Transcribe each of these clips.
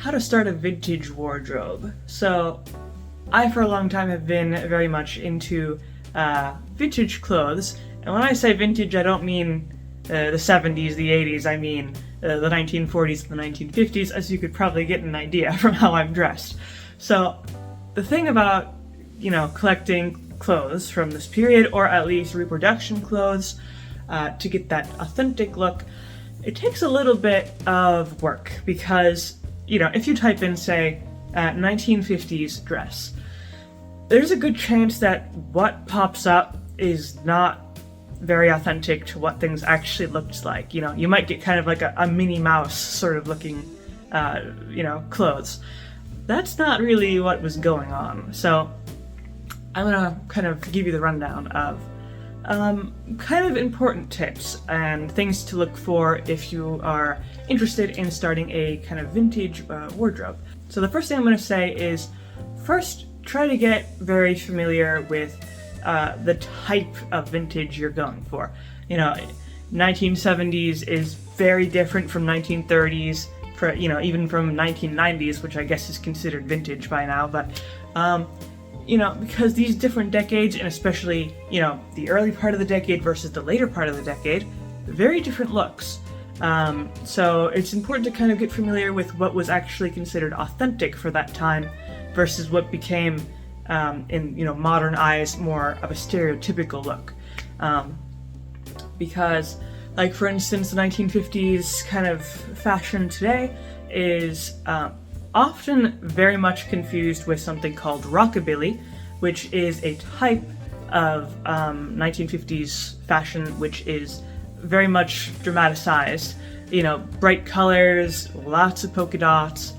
how to start a vintage wardrobe. So I for a long time have been very much into vintage clothes, and when I say vintage I don't mean the 70s, the 80s, I mean the 1940s and the 1950s, as you could probably get an idea from how I'm dressed. So the thing about, collecting clothes from this period, or at least reproduction clothes, to get that authentic look, it takes a little bit of work because, if you type in, say, 1950s dress, there's a good chance that what pops up is not very authentic to what things actually looked like. You might get kind of like a Minnie Mouse sort of looking, clothes. That's not really what was going on. So I'm gonna kind of give you the rundown of kind of important tips and things to look for if you are interested in starting a kind of vintage wardrobe. So the first thing I'm going to say is, first, try to get very familiar with the type of vintage you're going for. 1970s is very different from 1930s, even from 1990s, which I guess is considered vintage by now, but because these different decades, and especially, the early part of the decade versus the later part of the decade, very different looks. So it's important to kind of get familiar with what was actually considered authentic for that time versus what became, in modern eyes, more of a stereotypical look. Because, like, for instance, the 1950s kind of fashion today is often very much confused with something called rockabilly, which is a type of 1950s fashion which is very much dramatized. Bright colors, lots of polka dots,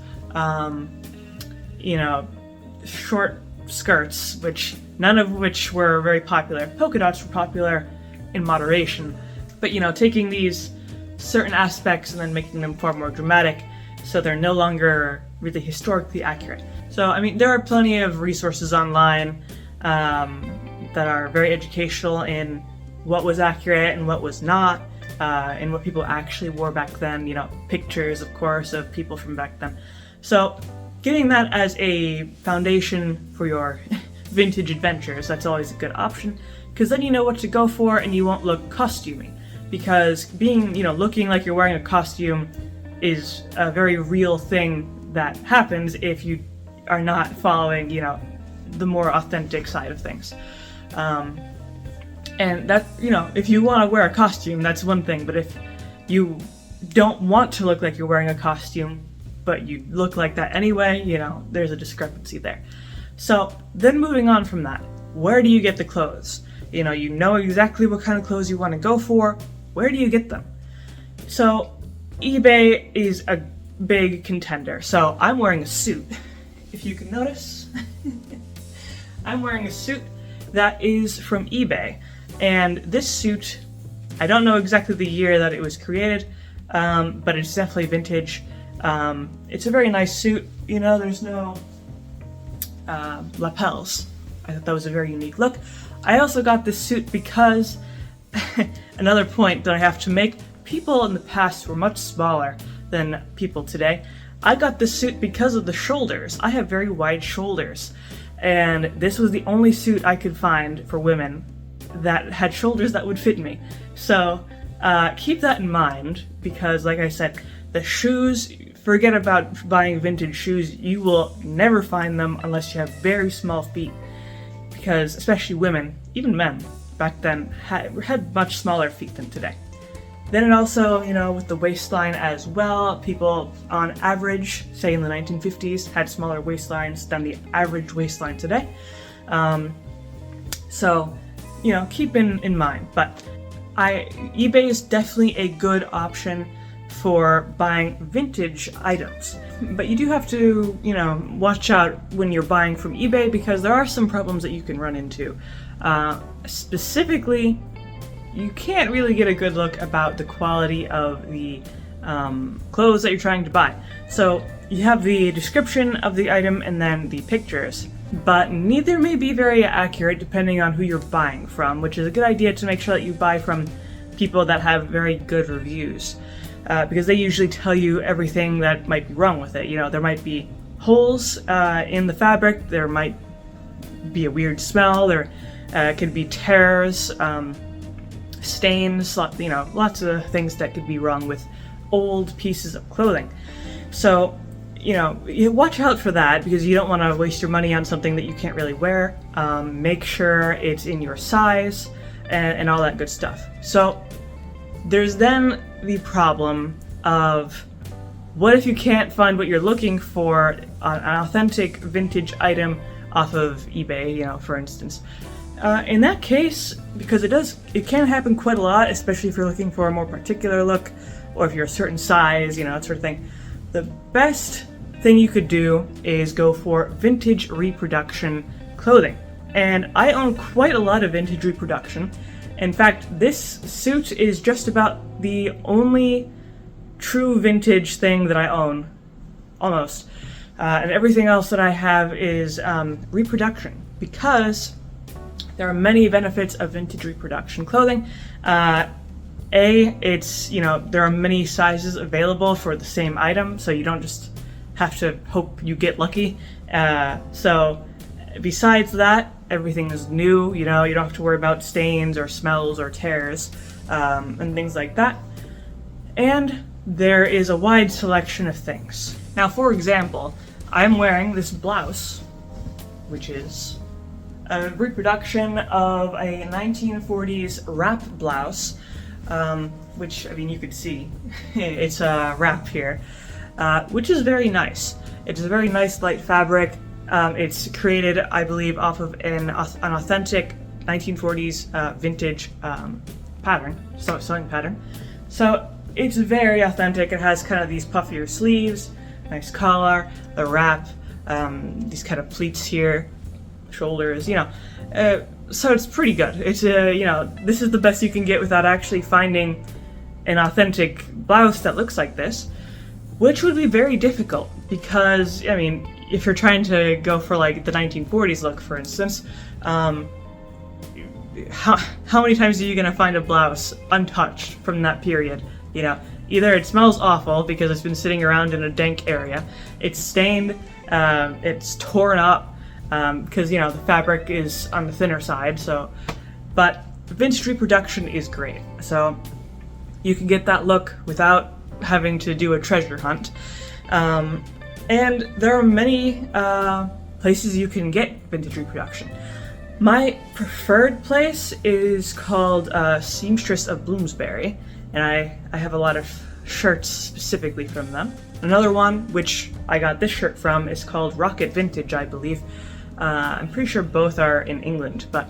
short skirts, which none of which were very popular. Polka dots were popular in moderation, but taking these certain aspects and then making them far more dramatic, so they're no longer really historically accurate. So, there are plenty of resources online that are very educational in what was accurate and what was not, and what people actually wore back then, pictures, of course, of people from back then. So, getting that as a foundation for your vintage adventures, that's always a good option, because then you know what to go for and you won't look costumey. Because being, looking like you're wearing a costume is a very real thing that happens if you are not following, the more authentic side of things. And that, if you want to wear a costume, that's one thing, but if you don't want to look like you're wearing a costume, but you look like that anyway, there's a discrepancy there. So then moving on from that, where do you get the clothes? You know exactly what kind of clothes you want to go for. Where do you get them? So eBay is a big contender. So I'm wearing a suit. If you can notice, I'm wearing a suit that is from eBay. And this suit, I don't know exactly the year that it was created, but it's definitely vintage. It's a very nice suit. There's no lapels. I thought that was a very unique look. I also got this suit because, another point that I have to make, people in the past were much smaller than people today. I got this suit because of the shoulders. I have very wide shoulders, and this was the only suit I could find for women that had shoulders that would fit me. So keep that in mind, because like I said, the shoes, forget about buying vintage shoes. You will never find them unless you have very small feet, because especially women, even men back then, had much smaller feet than today. Then it also, with the waistline as well, people on average, say in the 1950s, had smaller waistlines than the average waistline today. So, keep in mind. But eBay is definitely a good option for buying vintage items. But you do have to, watch out when you're buying from eBay, because there are some problems that you can run into. Specifically, you can't really get a good look about the quality of the clothes that you're trying to buy. So you have the description of the item and then the pictures, but neither may be very accurate depending on who you're buying from, which is a good idea to make sure that you buy from people that have very good reviews. because they usually tell you everything that might be wrong with it. You know, there might be holes in the fabric, there might be a weird smell, there could be tears, stains, you know, lots of things that could be wrong with old pieces of clothing. So, you know, you watch out for that because you don't want to waste your money on something that you can't really wear. Make sure it's in your size and all that good stuff. So there's then the problem of, what if you can't find what you're looking for, an authentic vintage item off of eBay, you know, for instance. In that case, because it can happen quite a lot, especially if you're looking for a more particular look, or if you're a certain size, you know, that sort of thing. The best thing you could do is go for vintage reproduction clothing. And I own quite a lot of vintage reproduction. In fact, this suit is just about the only true vintage thing that I own, almost. And everything else that I have is reproduction, because there are many benefits of vintage reproduction clothing. It's, you know, there are many sizes available for the same item, so you don't just have to hope you get lucky. So besides that, everything is new, you know, you don't have to worry about stains or smells or tears, and things like that. And there is a wide selection of things. Now, for example, I'm wearing this blouse, which is a reproduction of a 1940s wrap blouse, which, I mean, you could see it's a wrap here, which is very nice. It's a very nice light fabric. It's created, I believe, off of an authentic 1940s vintage sewing pattern. So it's very authentic. It has kind of these puffier sleeves, nice collar, the wrap, these kind of pleats here, shoulders, you know. So it's pretty good. It's you know, this is the best you can get without actually finding an authentic blouse that looks like this, which would be very difficult because, I mean, if you're trying to go for like the 1940s look, for instance, how many times are you going to find a blouse untouched from that period? You know, either it smells awful because it's been sitting around in a dank area, it's stained, it's torn up, because, you know, the fabric is on the thinner side, so, but vintage reproduction is great. So you can get that look without having to do a treasure hunt. And there are many places you can get vintage reproduction. My preferred place is called Seamstress of Bloomsbury, and I have a lot of shirts specifically from them. Another one, which I got this shirt from, is called Rocket Vintage, I believe. I'm pretty sure both are in England, but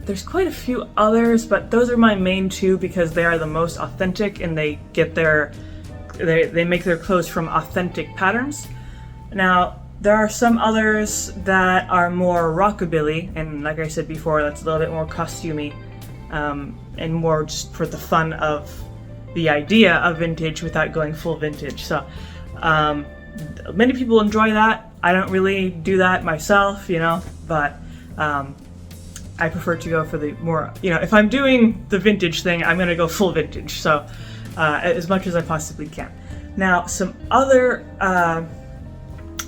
there's quite a few others, but those are my main two because they are the most authentic and they get they make their clothes from authentic patterns. Now, there are some others that are more rockabilly, and like I said before, that's a little bit more costumey, and more just for the fun of the idea of vintage without going full vintage. So, many people enjoy that. I don't really do that myself, you know, but I prefer to go for the more, you know, if I'm doing the vintage thing, I'm going to go full vintage, so as much as I possibly can. Now, some other,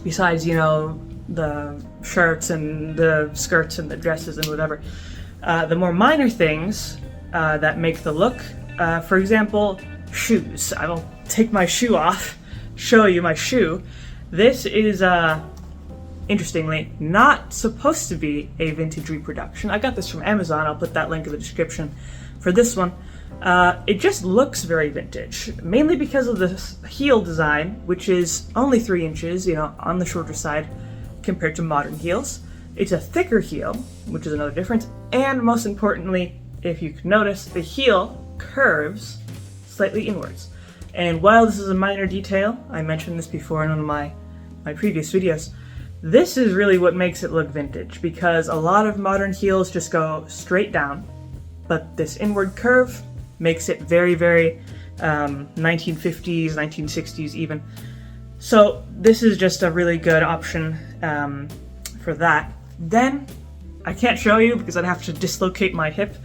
besides, you know, the shirts and the skirts and the dresses and whatever, the more minor things that make the look, for example, shoes. I will take my shoe off, show you my shoe. This is, interestingly, not supposed to be a vintage reproduction. I got this from Amazon. I'll put that link in the description for this one. It just looks very vintage, mainly because of the heel design, which is only 3 inches, you know, on the shorter side compared to modern heels. It's a thicker heel, which is another difference, and most importantly, if you can notice, the heel curves slightly inwards. And while this is a minor detail, I mentioned this before in one of my previous videos, this is really what makes it look vintage, because a lot of modern heels just go straight down, but this inward curve makes it very, very 1950s, 1960s even. So this is just a really good option for that. Then, I can't show you because I'd have to dislocate my hip.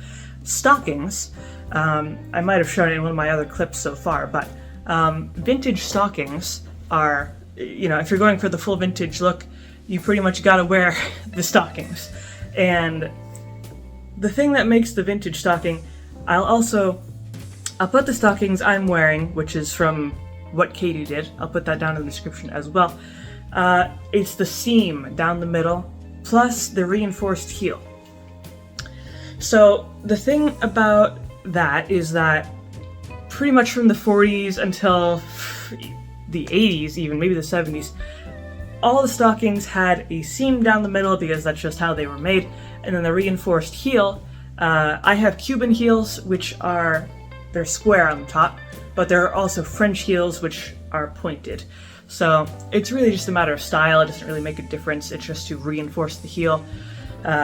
Stockings. I might have shown it in one of my other clips so far, but vintage stockings are, if you're going for the full vintage look, you pretty much gotta wear the stockings. And the thing that makes the vintage stocking, I'll put the stockings I'm wearing, which is from what Katie did, I'll put that down in the description as well. It's the seam down the middle, plus the reinforced heel. So the thing about that is that pretty much from the 40s until the 80s, even maybe the 70s, all the stockings had a seam down the middle because that's just how they were made, and then the reinforced heel. I have Cuban heels, they're square on the top, but there are also French heels which are pointed. So it's really just a matter of style. It doesn't really make a difference. It's just to reinforce the heel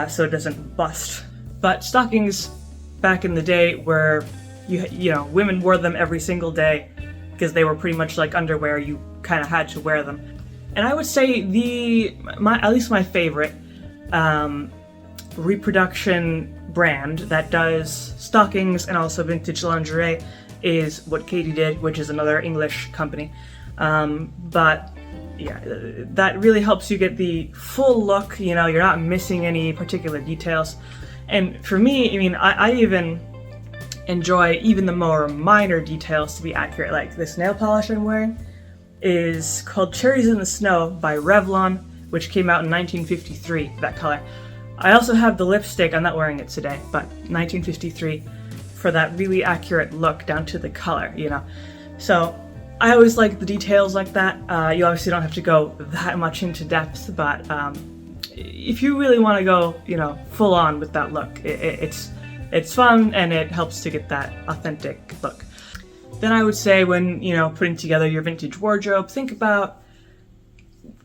so it doesn't bust. But stockings back in the day were, women wore them every single day because they were pretty much like underwear. You kind of had to wear them. And I would say at least my favorite reproduction brand that does stockings and also vintage lingerie is what Katie did, which is another English company. But yeah, that really helps you get the full look. You're not missing any particular details. And for me, I even enjoy even the more minor details to be accurate. Like this nail polish I'm wearing is called Cherries in the Snow by Revlon, which came out in 1953, that color. I also have the lipstick, I'm not wearing it today, but 1953 for that really accurate look down to the color, So I always like the details like that. You obviously don't have to go that much into depth, but if you really want to go, full on with that look, it's fun and it helps to get that authentic look. Then I would say when, putting together your vintage wardrobe, think about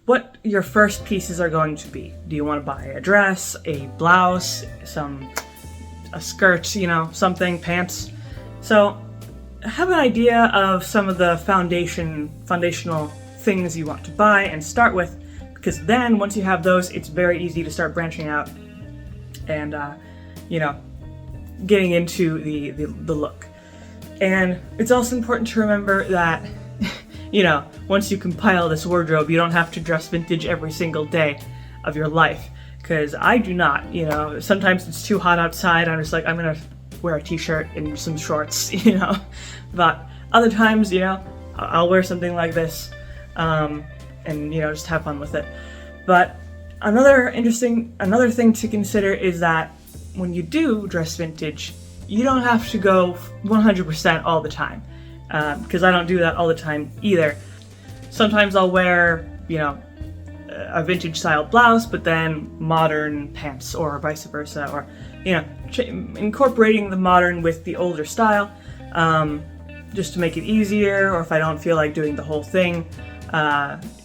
what your first pieces are going to be. Do you want to buy a dress, a blouse, a skirt, something, pants? So have an idea of some of the foundational things you want to buy and start with, because then once you have those, it's very easy to start branching out and, getting into the look. And it's also important to remember that, once you compile this wardrobe, you don't have to dress vintage every single day of your life. Because I do not, sometimes it's too hot outside, I'm just like, I'm gonna wear a t-shirt and some shorts, But other times, I'll wear something like this, and, just have fun with it. But another thing to consider is that when you do dress vintage, you don't have to go 100% all the time, because I don't do that all the time either. Sometimes I'll wear, a vintage style blouse, but then modern pants, or vice versa, or, incorporating the modern with the older style, just to make it easier, or if I don't feel like doing the whole thing.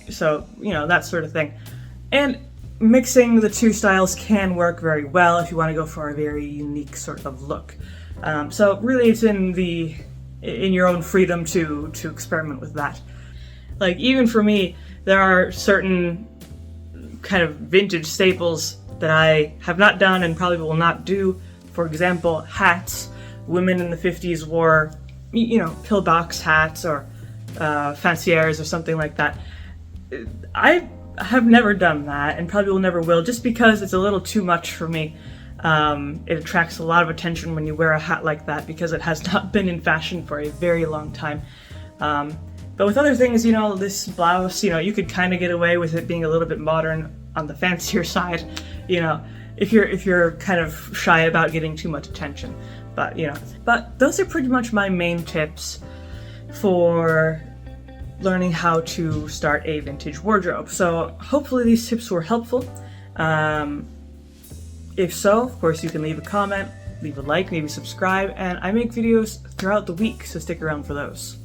So, that sort of thing. And mixing the two styles can work very well if you want to go for a very unique sort of look. So really it's in your own freedom to experiment with that. Like, even for me, there are certain kind of vintage staples that I have not done and probably will not do. For example, hats. Women in the 50s wore, pillbox hats or fanciers or something like that. I have never done that and probably never will, just because it's a little too much for me. It attracts a lot of attention when you wear a hat like that because it has not been in fashion for a very long time. But with other things, this blouse, you could kind of get away with it being a little bit modern on the fancier side, if you're kind of shy about getting too much attention. But those are pretty much my main tips for learning how to start a vintage wardrobe. So hopefully these tips were helpful. If so, of course, you can leave a comment, leave a like, maybe subscribe, and I make videos throughout the week, so stick around for those.